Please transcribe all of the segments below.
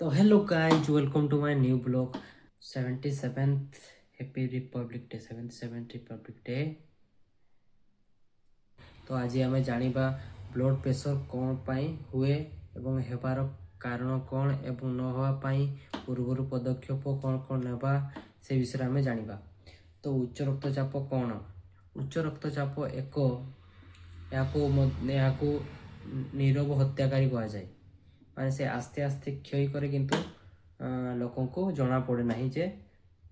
तो hello guys, welcome to my new blog. 77th happy republic day, 77th republic day. तो आज आम जानिबा blood pressure कौन पाई हुए एवं हेबार कारण कौन एवं न होवा पाई पूर्वर पदक्षेप कौन कौन नेबा से विषय आम जानिबा। तो उच्च रक्तचाप कौन? उच्च रक्तचाप एक याकू नीरव हत्याकारी कह जाए। माने से आस्ते आस्ते क्षय करे किंतु लोकों को जना पड़े नहीं जे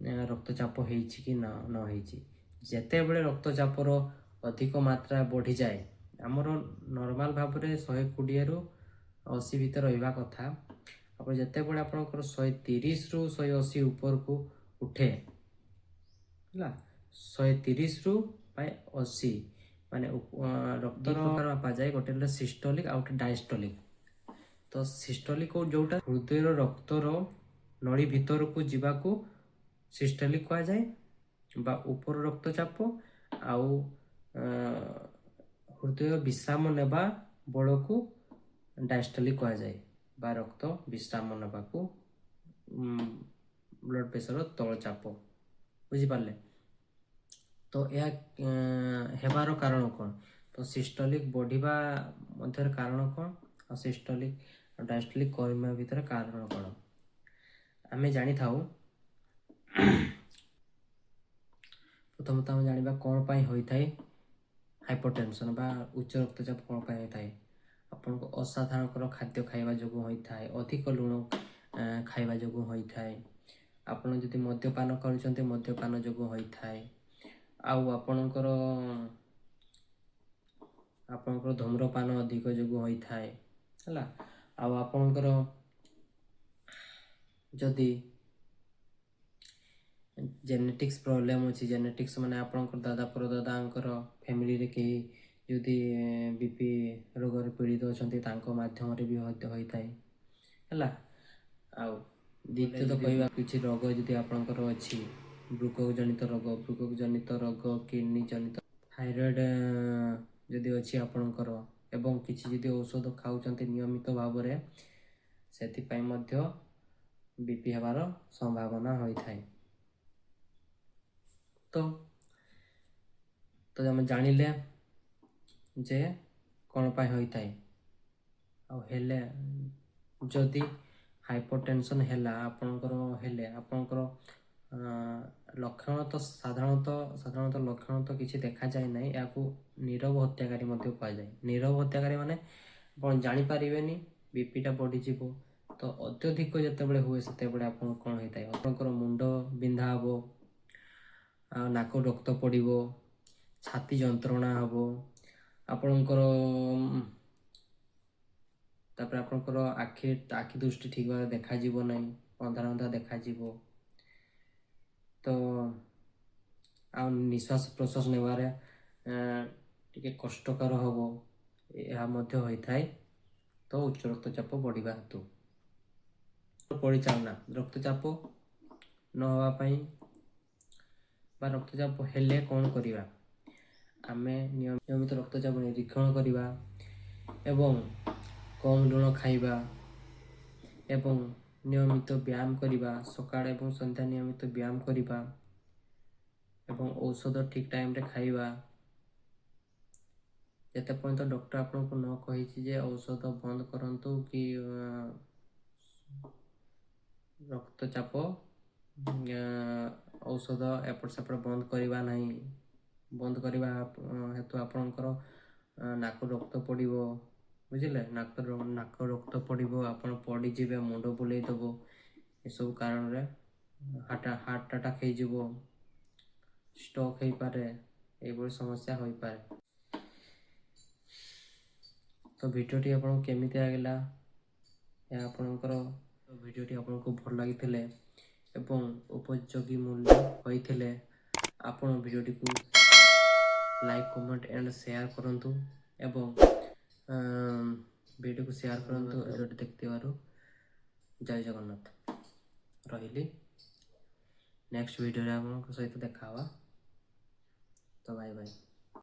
रक्तचाप होइछि कि न होइछि। जेतेबेले रक्तचापर अधिक मात्रा बढ़ी जाए, आमर नॉर्मल भाव में 120 रु 80 भितर रहा कथा। आप जितेबले आपंकर 130 रु 180 ऊपर को उठे है, 130 रु 80 माने रक्त प्रकार मापा जाए। गोटे सिस्टोलिक आ गोटे डायस्टोलिक। तो सिस्टोलिक जोटा हृदय रक्तर नली भितर को जीवाकू सिस्टोलिक कह जाए बा ऊपर रक्तचाप आउ हृदय विश्राम नेबा बल को डायस्टोलिक कह जाए बा रक्त विश्राम नेबा को ब्लड प्रेशर तल चाप। बुझिपारे? तो यह हेबार कारण कौन? तो सिस्टोलिक बढ़िबा मध्य कारण कौन और सिस्टोलिक और डायस्टोलिक करने भितर कारण कौन आमे जानी थाउ। प्रथमतः आम जानिबा कौन पाई होई थाए हाइपरटेंशन बा उच्च रक्तचाप कौन पाई होई थाए। आपन को असाधारण खाद्य खाइबा जोगु होई थाए, अधिक लुण खाइबा जोगु होई थाए, आपण जदि मद्यपान करूछन्ते मद्यपान जोगु होई थाए, आउ आपणकर धूम्रपान अधिक जोगु होई थाए हला। आउ आपणकर जदि जेनेटिक्स प्रोब्लेम अच्छी, जेनेटिक्स माने आपणकर दादा परदादांकर फैमिली रे कहीं जदि बीपी रोग पीड़ित अच्छे माध्यम भी होई थाए हला। आउ द्वितीय तो कहवा किसी रोग जदि आपणकर अच्छी वृकक जनित रोग, किडनी जनित, थायराइड जदि अच्छी आपणकर एवं किसी जदि औषध खाउछन्ते नियमित भाव में, सेथिपाई मध्य बीपी हेबार संभावना होई थाए। तो आम जानिले जे कौन पाई होई थाए। आ हेले जदि हाइपरटेंशन हेला आपणकर हेले आपणकर लक्षण तो साधारणतः लक्षण तो किसी देखा जाए ना। या नीरव हत्याकारी कह जाए। नीरव हत्याकारी माने आप जानी पारिबेनी बीपीटा बढ़ी जीवो। तो अत्यधिक जितेबाला हुए से कौन होता है, आपंकर मुंड बिंधा हे, नाक रक्त पड़ो, छाती जंत्रणा हम, आपणकर आपणकर आखि दृष्टि ठीक भाव देखा ना, अंधार अंधार देखा। तो आ निश्वास प्रश्वास नेबारे टिके कष्टकर हम, यह होता है। तो उच्च रक्तचाप बढ़िया हेतु परिचालना रक्तचाप न होवाई बा रक्तचाप हेले कौन करिबा, आमे नियमित रक्तचाप निरीक्षण करिबा एवं कम लुण खाइबा एवं नियमित व्यायाम करिबा, सकाळ एवं संध्या नियमित व्यायाम करिबा एवं औषध ठीक टाइम रे खाइबा। जेते पर्यंत डॉक्टर आपन को न कहि जे औषध बंद करंतु कि रक्तचाप औषध एपट सेपट बंद करवा नहीं। बंद करवा हेतु आपणकर नाक रक्त पड़ो, बुझिले, नाक रक्त पड़ो, आप पड़ीजे, मुंड बुले दब, यू कारण रे हार्ट अटैक हो, स्ट्रोक हो पारे, ये समस्या हो पारे। तो भिडियोटी आपको केमी लगे या आपणकर भिडियोटी आपको भल लगी एवं उपयोगी मूल्य होते आपण भिडियोटी को लाइक कमेंट एंड शेयर करंतु एवं वीडियो को शेयर करंतु। भिडियोटी देखते जय जगन्नाथ रही। नेक्स्ट वीडियो आपन सहित देखा। तो बाय बाय।